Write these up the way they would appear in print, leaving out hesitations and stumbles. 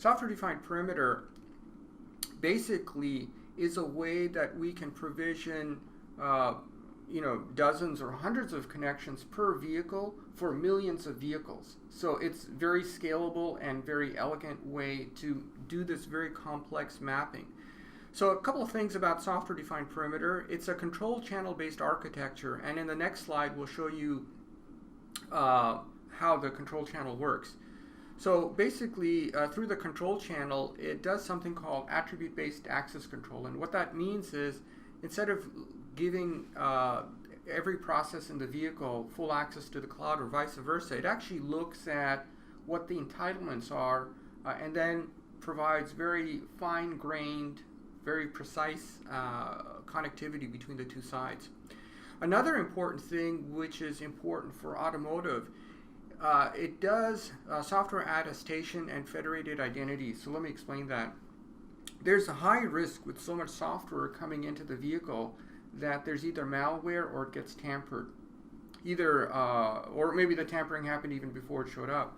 Software-defined perimeter basically is a way that we can provision dozens or hundreds of connections per vehicle for millions of vehicles. So it's very scalable and very elegant way to do this very complex mapping. So a couple of things about software-defined perimeter. It's a control channel-based architecture, and in the next slide we'll show you how the control channel works. So basically, through the control channel, it does something called attribute-based access control. And what that means is, instead of giving every process in the vehicle full access to the cloud or vice versa, it actually looks at what the entitlements are and then provides very fine-grained, very precise connectivity between the two sides. Another important thing, which is important for automotive, it does software attestation and federated identity. So let me explain that. There's a high risk with so much software coming into the vehicle that there's either malware or it gets tampered. Or maybe the tampering happened even before it showed up.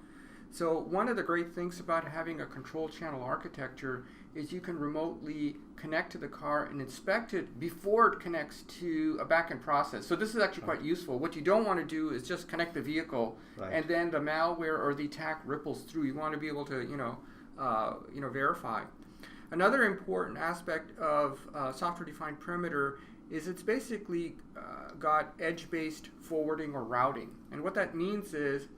So one of the great things about having a control channel architecture is you can remotely connect to the car and inspect it before it connects to a backend process. So this is actually quite useful. What you don't want to do is just connect the vehicle and then the malware or the attack ripples through. You want to be able to verify. Another important aspect of software-defined perimeter is it's basically got edge-based forwarding or routing. And what that means is,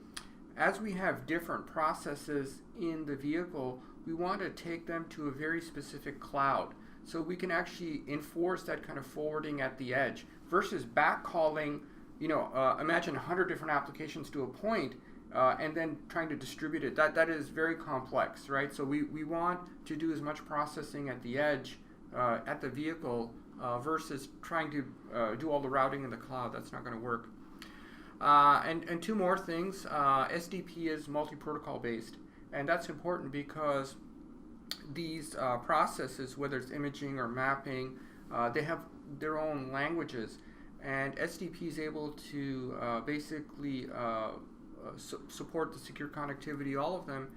as we have different processes in the vehicle, we want to take them to a very specific cloud. So we can actually enforce that kind of forwarding at the edge versus backcalling, imagine 100 different applications to a point and then trying to distribute it. That is very complex, right? So we want to do as much processing at the edge, at the vehicle, versus trying to do all the routing in the cloud. That's not going to work. And two more things. SDP is multi-protocol based, and that's important because these processes, whether it's imaging or mapping, they have their own languages, and SDP is able to basically support the secure connectivity, all of them.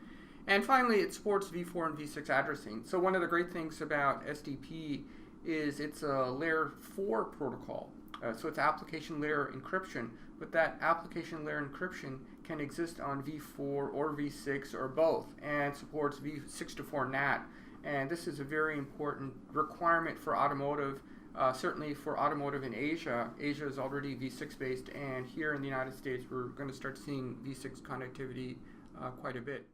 And finally, it supports v4 and v6 addressing. So one of the great things about SDP is it's a layer 4 protocol. So it's application layer encryption, but that application layer encryption can exist on v4 or v6 or both, and supports v64 NAT. And this is a very important requirement for automotive, certainly for automotive in Asia. Asia is already v6 based, and here in the United States we're going to start seeing v6 connectivity quite a bit.